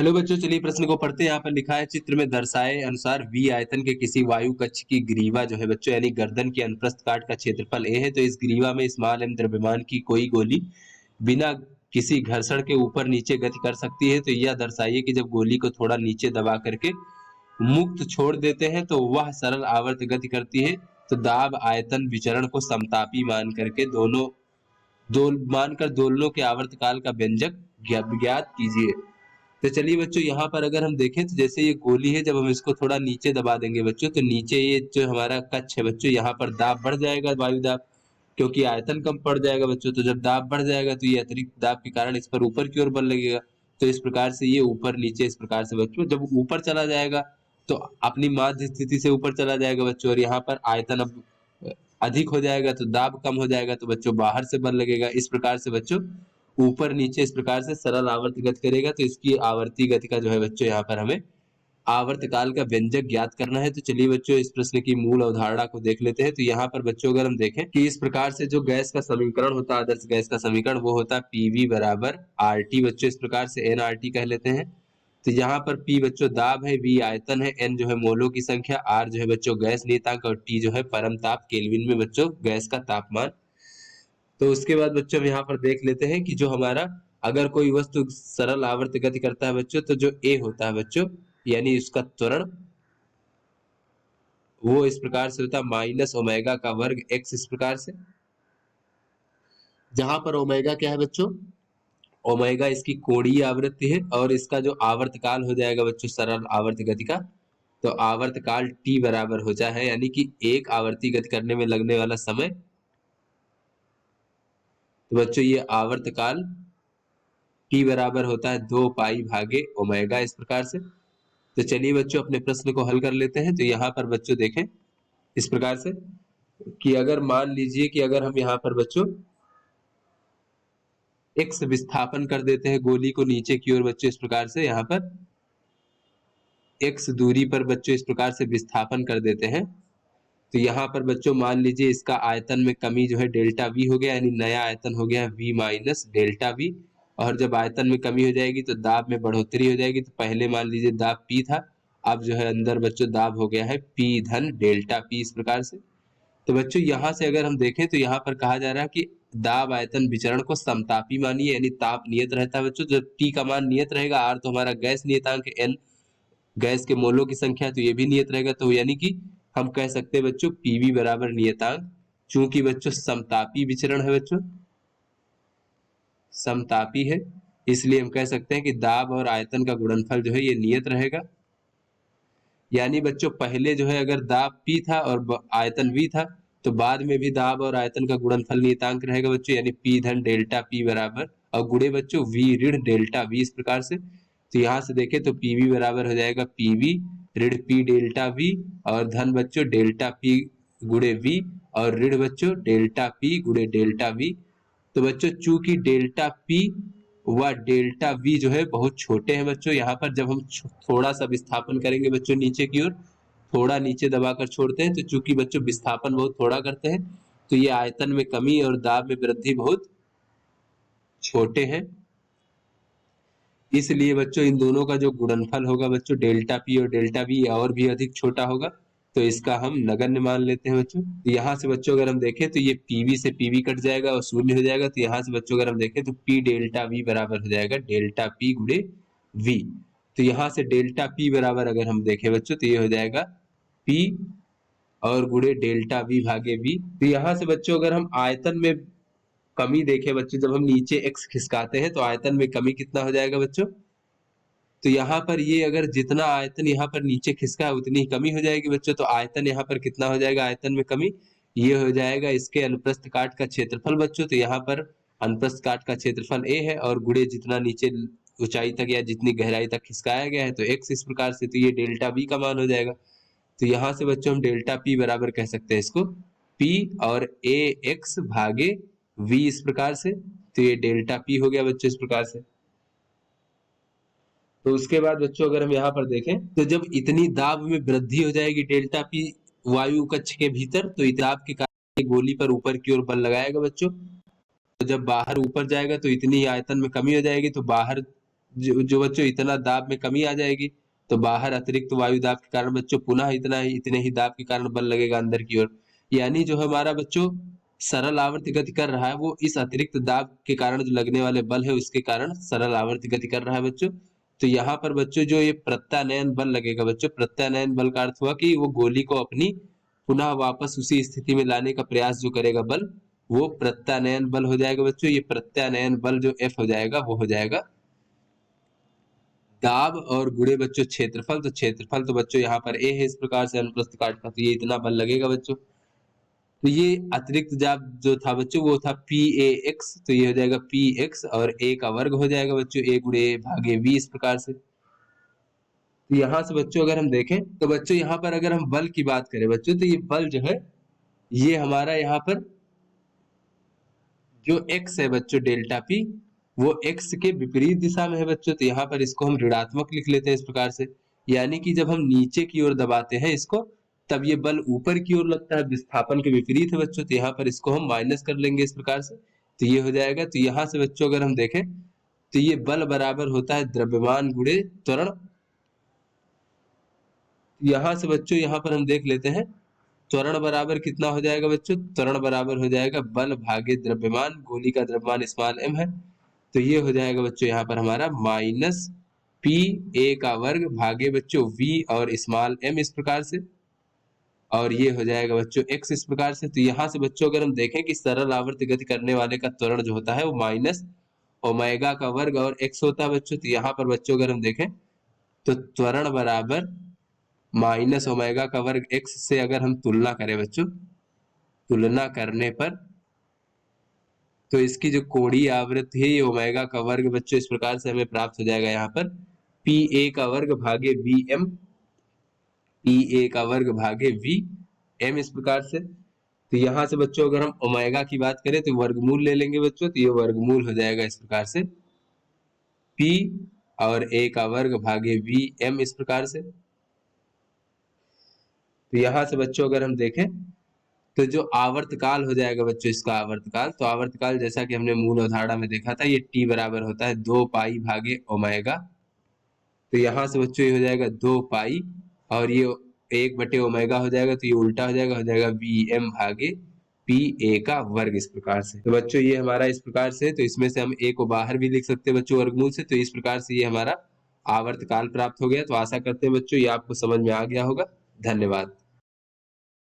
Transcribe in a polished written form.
Hello बच्चों, चलिए प्रश्न को पढ़ते हैं। यहाँ पर लिखा है चित्र में दर्शाए अनुसार वी आयतन के किसी वायु कक्ष की ग्रीवा जो है बच्चों यानी गर्दन की अनुप्रस्थ काट का क्षेत्रफल ए है। तो इस ग्रीवा में स्मॉल एम द्रव्यमान की कोई गोली बिना किसी घर्षण के ऊपर नीचे गति कर सकती है। तो यह दर्शाइए कि जब गोली को थोड़ा नीचे दबा करके मुक्त छोड़ देते हैं तो वह सरल आवर्त गति करती है। तो दाब आयतन विचरण को समतापी मान करके मानकर दोलनों के आवर्तकाल का व्यंजक ज्ञात कीजिए। तो चलिए बच्चों, यहाँ पर अगर हम देखें तो जैसे ये गोली है, जब हम इसको थोड़ा नीचे दबा देंगे बच्चों तो नीचे ये जो हमारा कक्ष है बच्चों, यहाँ पर दाब बढ़ जाएगा, वायु दाब, क्योंकि आयतन कम पड़ जाएगा बच्चों। तो जब दाब बढ़ जाएगा तो ये अतिरिक्त दाब के कारण इस पर ऊपर की ओर बल लगेगा। तो इस प्रकार से ये ऊपर नीचे इस प्रकार से बच्चों जब ऊपर चला जाएगा तो अपनी माध्य स्थिति से ऊपर चला जाएगा बच्चों, और यहाँ पर आयतन अब अधिक हो जाएगा तो दाब कम हो जाएगा, तो बच्चों बाहर से बल लगेगा। इस प्रकार से बच्चों ऊपर नीचे इस प्रकार से सरल आवर्ती गति करेगा। तो इसकी आवर्ती गति का जो है बच्चों यहाँ पर हमें आवर्तकाल का व्यंजक ज्ञात करना है। तो चलिए बच्चों इस प्रश्न की मूल अवधारणा को देख लेते हैं। तो यहाँ पर बच्चों अगर हम देखें कि इस प्रकार से जो गैस का समीकरण होता है, आदर्श गैस का समीकरण, वो होता है पीवी बराबर आरटी बच्चों, इस प्रकार से एन आरटी कह लेते हैं। तो यहाँ पर पी बच्चों दाब है, वी आयतन है, एन जो है मोलों की संख्या, आर जो है बच्चों गैस नियतांक, और टी जो है परम ताप केल्विन में बच्चों गैस का तापमान। तो उसके बाद बच्चों हम यहाँ पर देख लेते हैं कि जो हमारा अगर कोई वस्तु सरल आवर्त गति करता है बच्चों तो जो ए होता है बच्चों यानी उसका त्वरण वो इस प्रकार से होता है माइनस ओमेगा का वर्ग एक्स, इस प्रकार से, जहां पर ओमेगा क्या है बच्चों, ओमेगा इसकी कोणीय आवृत्ति है, और इसका जो आवर्तकाल हो जाएगा बच्चों सरल आवर्त गति का, तो आवर्तकाल टी बराबर हो जाए यानी कि एक आवर्ती गति करने में लगने वाला समय। तो बच्चों ये आवर्तकाल टी बराबर होता है 2 पाई भागे ओमेगा, इस प्रकार से। तो चलिए बच्चों अपने प्रश्न को हल कर लेते हैं। तो यहाँ पर बच्चों देखें इस प्रकार से कि अगर मान लीजिए कि अगर हम यहाँ पर बच्चों एक्स विस्थापन कर देते हैं गोली को नीचे की ओर बच्चों, इस प्रकार से यहाँ पर एक्स दूरी पर बच्चों इस प्रकार से विस्थापन कर देते हैं। तो यहाँ पर बच्चों मान लीजिए इसका आयतन में कमी जो है डेल्टा वी हो गया, यानी नया आयतन हो गया वी माइनस डेल्टा वी। और जब आयतन में कमी हो जाएगी तो दाब में बढ़ोतरी हो जाएगी। तो पहले मान लीजिए दाब पी था, अब जो है अंदर बच्चों दाब हो गया है पी धन डेल्टा पी, इस प्रकार से। तो बच्चों यहाँ से अगर हम देखें तो यहाँ पर कहा जा रहा है कि दाब आयतन विचरण को समतापी मानिए, यानी ताप नियत रहता है बच्चों। जब टी का मान नियत रहेगा, आर तो हमारा गैस नियतांक, एन गैस के मोलों की संख्या, तो ये भी नियत रहेगा। तो यानी कि हम कह सकते हैं बच्चों पीवी बराबर नियतांक, चूंकि बच्चों समतापी विचरण है बच्चों, समतापी है, इसलिए हम कह सकते हैं कि दाब और आयतन का गुणनफल जो है ये नियत रहेगा। यानी बच्चों पहले जो है अगर दाब P था और आयतन V था, तो बाद में भी दाब और आयतन का गुणनफल नियतांक रहेगा बच्चों, यानी P धन डेल्टा P बराबर और गुणे बच्चों V ऋण डेल्टा V, इस प्रकार से। तो यहाँ से देखें तो PV बराबर हो जाएगा PV ऋण P डेल्टा V और धन बच्चों डेल्टा P गुणे V और ऋण बच्चों डेल्टा P गुणे डेल्टा V। तो बच्चों चूंकि डेल्टा P व डेल्टा V जो है बहुत छोटे हैं बच्चों, यहाँ पर जब हम थोड़ा सा विस्थापन करेंगे बच्चों नीचे की ओर, थोड़ा नीचे दबाकर छोड़ते हैं, तो चूंकि बच्चों विस्थापन बहुत थोड़ा करते हैं तो ये आयतन में कमी और दाब में वृद्धि बहुत छोटे हैं। इसलिए बच्चों इन दोनों का जो गुणनफल होगा बच्चों डेल्टा P और डेल्टा V और भी अधिक छोटा होगा, तो इसका हम नगण्य मान लेते हैं बच्चों। तो यहाँ से बच्चों अगर हम देखें तो ये PV से PV कट जाएगा और शून्य हो जाएगा। तो यहाँ से बच्चों अगर हम देखें तो P डेल्टा V बराबर हो जाएगा डेल्टा P गुणे V। तो यहाँ से डेल्टा P बराबर अगर हम देखें बच्चों तो ये हो जाएगा P और गुणे डेल्टा V भागे V। तो यहाँ से बच्चों अगर हम आयतन में कमी देखें बच्चों, जब हम नीचे x खिसकाते हैं तो आयतन में कमी कितना हो जाएगा बच्चों, तो यहाँ पर ये अगर जितना आयतन यहाँ पर नीचे खिसका है उतनी ही कमी हो जाएगी बच्चों। तो आयतन यहाँ पर कितना हो जाएगा, आयतन में कमी ये हो जाएगा इसके अनुप्रस्थ काट का क्षेत्रफल बच्चों। तो यहाँ पर अनुप्रस्थ काट का क्षेत्रफल a है और गुणे जितना नीचे ऊंचाई तक या जितनी गहराई तक खिसकाया गया है तो x, इस प्रकार से। तो ये डेल्टा v का मान हो जाएगा। तो यहाँ से बच्चों हम डेल्टा p बराबर कह सकते हैं इसको p और a x भागे v, इस प्रकार से। तो ये डेल्टा p हो गया बच्चों इस प्रकार से। तो उसके बाद बच्चों अगर हम यहाँ पर देखें तो जब इतनी दाब में वृद्धि हो जाएगी डेल्टा पी वायु कक्ष के भीतर, तो दाब के कारण गोली पर ऊपर की ओर बल लगाएगा बच्चों। तो जब बाहर ऊपर जाएगा तो इतनी आयतन में कमी हो जाएगी, तो बाहर जो बच्चों इतना दाब में कमी आ जाएगी, तो बाहर अतिरिक्त वायु दाब के कारण बच्चों पुनः इतने ही दाब के कारण बल लगेगा अंदर की ओर। यानी जो हमारा बच्चों सरल आवर्त गति कर रहा है, वो इस अतिरिक्त दाब के कारण जो लगने वाले बल है उसके कारण सरल आवर्त गति कर रहा है बच्चों। तो यहाँ पर बच्चों जो ये प्रत्यानयन बल लगेगा बच्चों, प्रत्यानयन बल का अर्थ हुआ कि वो गोली को अपनी पुनः वापस उसी स्थिति में लाने का प्रयास जो करेगा बल, वो प्रत्यानयन बल हो जाएगा बच्चों। ये प्रत्यानयन बल जो F हो जाएगा वो हो जाएगा दाब और गुणे बच्चों क्षेत्रफल। तो क्षेत्रफल तो बच्चों यहाँ पर A है, इस प्रकार से अनुप्रस्थ काट का, तो ये इतना बल लगेगा बच्चों। तो ये अतिरिक्त दाब जो था बच्चों वो था PAX, तो ये हो जाएगा PX और A का वर्ग हो जाएगा बच्चों A गुणे A भागे V, इस प्रकार से। तो यहाँ से बच्चों अगर हम देखें तो बच्चों यहाँ पर अगर हम बल की बात करें बच्चों, तो ये बल जो है ये हमारा यहाँ पर जो x है बच्चों डेल्टा P, वो x के विपरीत दिशा में है बच्चों। तो यहाँ पर इसको हम ऋणात्मक लिख लेते हैं इस प्रकार से। यानी कि जब हम नीचे की ओर दबाते हैं इसको, तब ये बल ऊपर की ओर लगता है, विस्थापन के विपरीत है बच्चों। तो यहाँ पर इसको हम माइनस कर लेंगे इस प्रकार से, तो ये हो जाएगा। तो यहाँ से बच्चों अगर हम देखें तो ये बल बराबर होता है द्रव्यमान गुणे त्वरण। यहाँ से बच्चों यहाँ पर हम देख लेते हैं त्वरण बराबर कितना हो जाएगा बच्चों, त्वरण बराबर हो जाएगा बल भागे द्रव्यमान, गोली का द्रव्यमान स्मॉल m है। तो ये हो जाएगा बच्चों यहाँ पर हमारा माइनस पी ए का वर्ग भागे बच्चों v और स्मॉल m, इस प्रकार से। और ये हो जाएगा बच्चों x, इस प्रकार से। तो यहाँ से बच्चों अगर हम देखें कि सरल आवर्त गति करने वाले का त्वरण जो होता है वो माइनस ओमेगा का वर्ग और x होता है बच्चों। तो यहाँ पर बच्चों अगर हम देखें तो त्वरण बराबर माइनस ओमेगा का वर्ग x से अगर हम तुलना करें बच्चों, तुलना करने पर तो इसकी जो कोणीय आवृत्ति है ये ओमेगा का वर्ग बच्चों, इस प्रकार से हमें प्राप्त हो जाएगा यहाँ पर पी ए का वर्ग भागे वी एम, पी ए का वर्ग भागे वी एम, इस प्रकार से। तो यहाँ से बच्चों अगर हम ओमेगा की बात करें तो वर्गमूल ले लेंगे बच्चों, तो ये वर्गमूल हो जाएगा इस प्रकार से पी और ए का वर्ग भागे वी एम, इस प्रकार से। तो यहाँ से बच्चों अगर हम देखें तो जो आवर्तकाल हो जाएगा बच्चों इसका आवर्तकाल, तो आवर्तकाल जैसा कि हमने मूल अवधारणा में देखा था ये t बराबर होता है 2 पाई भागे ओमेगा। तो यहाँ से बच्चों ये हो जाएगा 2 पाई और ये 1 बटे ओमेगा हो जाएगा, तो ये उल्टा हो जाएगा वी एम भागे पी ए का वर्ग, इस प्रकार से। तो बच्चों ये हमारा इस प्रकार से, तो इसमें से हम a को बाहर भी लिख सकते हैं बच्चों वर्गमूल से। तो इस प्रकार से ये हमारा आवर्तकाल प्राप्त हो गया। तो आशा करते हैं बच्चों ये आपको समझ में आ गया होगा। धन्यवाद।